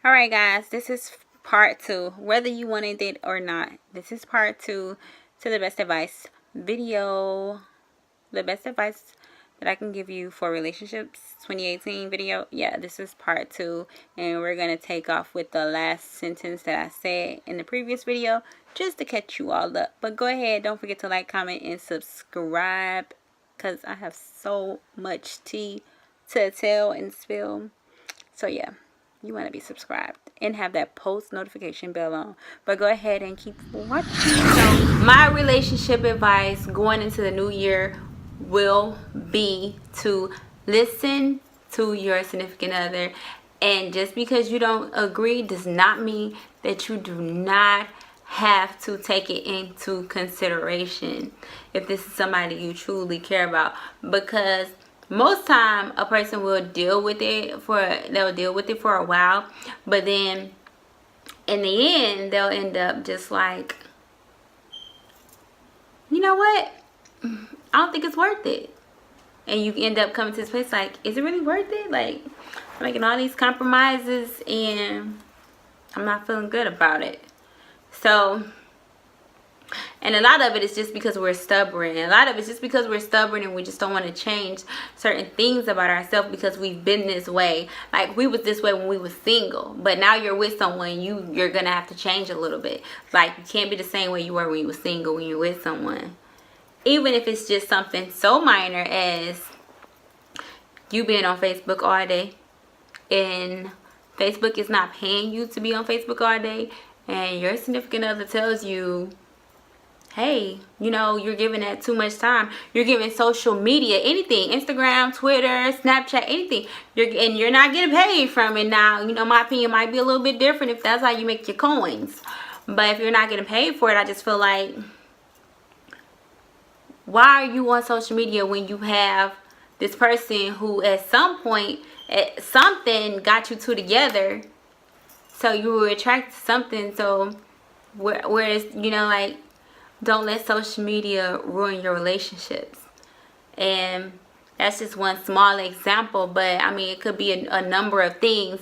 Alright guys, this is part 2. Whether you wanted it or not, this is part 2 to the best advice video. The best advice that I can give you for relationships 2018 video. Yeah, this is part 2. And we're going to take off with the last sentence that I said in the previous video, just to catch you all up. But go ahead, don't forget to like, comment, and subscribe, because I have so much tea to tell and spill. So yeah, you want to be subscribed and have that post notification bell on. But go ahead and keep watching. So my relationship advice going into the new year will be to listen to your significant other. And just because you don't agree does not mean that you do not have to take it into consideration if this is somebody you truly care about. Because most time a person will deal with it for a while, but then in the end they'll end up just like, you know what, I don't think it's worth it. And you end up coming to this place like, is it really worth it? Like, I'm making all these compromises and I'm not feeling good about it. So, and a lot of it is just because we're stubborn. A lot of it's just because we're stubborn and we just don't want to change certain things about ourselves because we've been this way. Like, we was this way when we was single, but now you're with someone, you're gonna have to change a little bit. Like, you can't be the same way you were when you was single when you're with someone. Even if it's just something so minor as you being on Facebook all day and Facebook is not paying you to be on Facebook all day, and your significant other tells you, hey, you know, you're giving that too much time. You're giving social media, anything, Instagram, Twitter, Snapchat, anything. You're not getting paid from it. Now, you know, my opinion might be a little bit different if that's how you make your coins. But if you're not getting paid for it, I just feel like, why are you on social media when you have this person who at some point, something got you two together? So you were attracted to something. So whereas, you know, like, don't let social media ruin your relationships. And that's just one small example, but I mean, it could be a number of things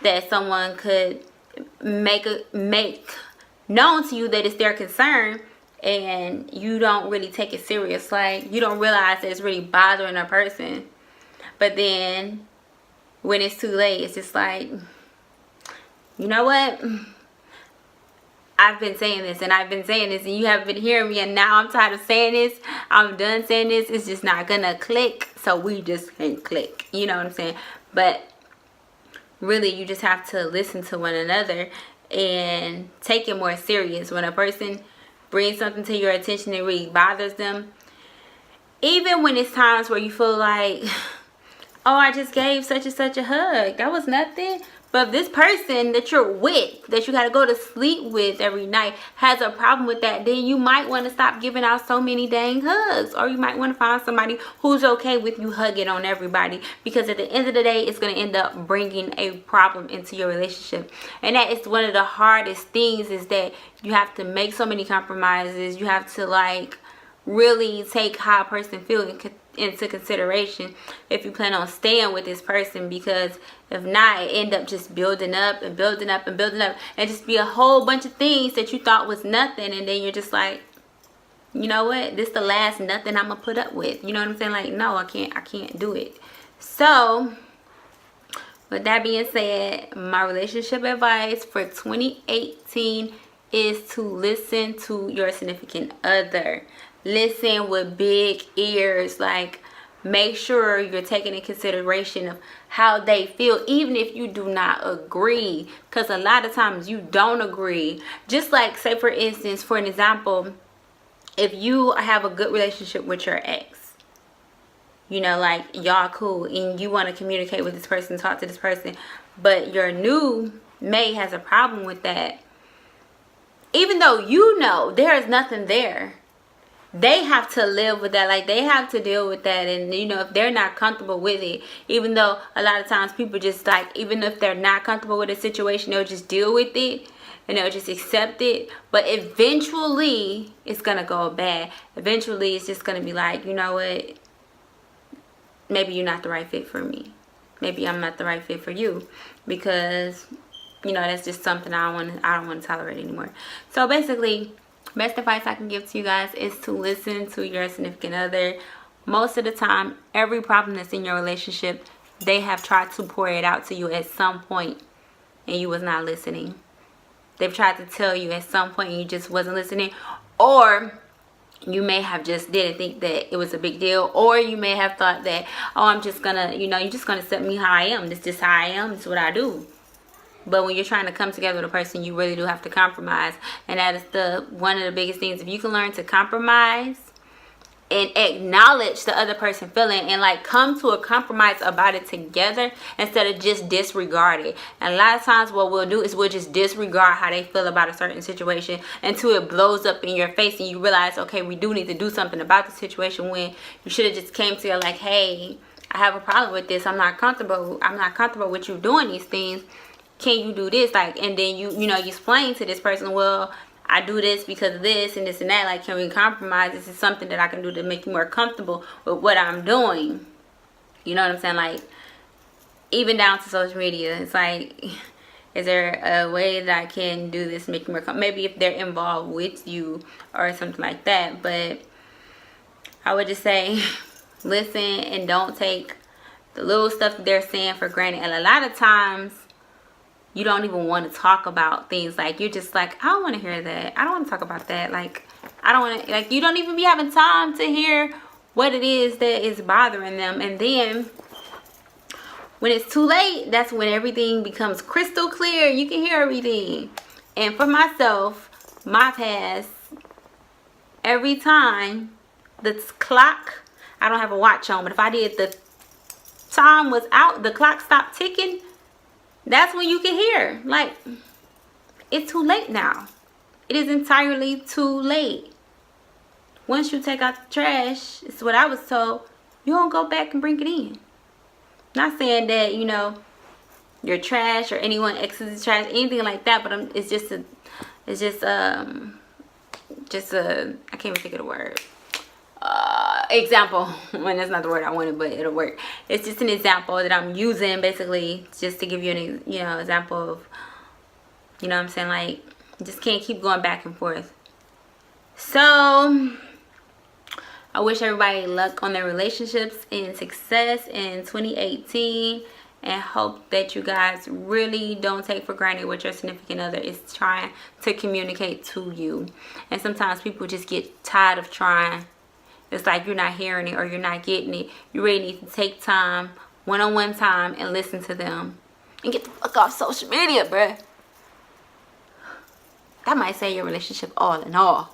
that someone could make known to you that it's their concern, and you don't really take it serious. Like, you don't realize that it's really bothering a person, but then when it's too late, it's just like, you know what, I've been saying this and I've been saying this and you haven't been hearing me, and now I'm tired of saying this. I'm done saying this. It's just not gonna click, so we just can't click. You know what I'm saying? But really, you just have to listen to one another and take it more serious. When a person brings something to your attention that really bothers them, even when it's times where you feel like, oh, I just gave such and such a hug, that was nothing. But if this person that you're with, that you gotta go to sleep with every night, has a problem with that, then you might want to stop giving out so many dang hugs. Or you might want to find somebody who's okay with you hugging on everybody. Because at the end of the day, it's going to end up bringing a problem into your relationship. And that is one of the hardest things, is that you have to make so many compromises. You have to, like, really take how a person feels into consideration if you plan on staying with this person. Because if not, it end up just building up and building up and building up, and just be a whole bunch of things that you thought was nothing, and then you're just like, you know what, this the last nothing I'm gonna put up with. You know what I'm saying? Like, no, I can't do it. So with that being said, my relationship advice for 2018 is to listen to your significant other. Listen with big ears. Like, make sure you're taking into consideration of how they feel, even if you do not agree. Because a lot of times you don't agree. Just like, say for instance, for an example, if you have a good relationship with your ex, you know, like, y'all cool, and you want to communicate with this person, talk to this person, but your new mate has a problem with that, even though you know there is nothing there, they have to live with that. Like, they have to deal with that. And, you know, if they're not comfortable with it, even though a lot of times people just, like, even if they're not comfortable with a situation, they'll just deal with it and they'll just accept it. But eventually it's gonna go bad. Eventually it's just gonna be like, you know what, maybe you're not the right fit for me. Maybe I'm not the right fit for you, because you know, that's just something I don't want to tolerate anymore. So basically, best advice I can give to you guys is to listen to your significant other. Most of the time, every problem that's in your relationship, they have tried to pour it out to you at some point and you was not listening. They've tried to tell you at some point and you just wasn't listening, or you may have just didn't think that it was a big deal, or you may have thought that, oh, I'm just gonna, you know, you're just gonna accept me how I am. This is just how I am. This is what I do. But when you're trying to come together with a person, you really do have to compromise. And that is one of the biggest things. If you can learn to compromise and acknowledge the other person feeling and like come to a compromise about it together instead of just disregard it. And a lot of times what we'll do is we'll just disregard how they feel about a certain situation until it blows up in your face and you realize, okay, we do need to do something about the situation, when you should have just came to you like, hey, I have a problem with this. I'm not comfortable with you doing these things. Can you do this? Like, and then you explain to this person, well, I do this because of this and this and that. Like, can we compromise? This is something that I can do to make you more comfortable with what I'm doing. You know what I'm saying? Like, even down to social media. It's like, is there a way that I can do this, make you more comfortable? Maybe if they're involved with you or something like that. But I would just say, listen and don't take the little stuff that they're saying for granted. And a lot of times, you don't even want to talk about things. Like, you're just like, I don't want to hear that. I don't want to talk about that. Like, I don't want to, like, you don't even be having time to hear what it is that is bothering them. And then when it's too late, that's when everything becomes crystal clear. You can hear everything. And for myself, my past, every time the clock, I don't have a watch on, but if I did, the time was out, the clock stopped ticking, that's when you can hear, like, it's too late now. It is entirely too late. Once you take out the trash, it's what I was told, you don't go back and bring it in. Not saying that, you know, your trash or anyone exits the trash, anything like that, but it's just a, I can't even think of the word. Example, when that's not the word I wanted, but it'll work. It's just an example that I'm using, basically, just to give you an example of, you know what I'm saying, like, just can't keep going back and forth. So I wish everybody luck on their relationships and success in 2018, and hope that you guys really don't take for granted what your significant other is trying to communicate to you. And sometimes people just get tired of trying. It's like you're not hearing it or you're not getting it. You really need to take time, one-on-one time, and listen to them. And get the fuck off social media, bruh. That might save your relationship all in all.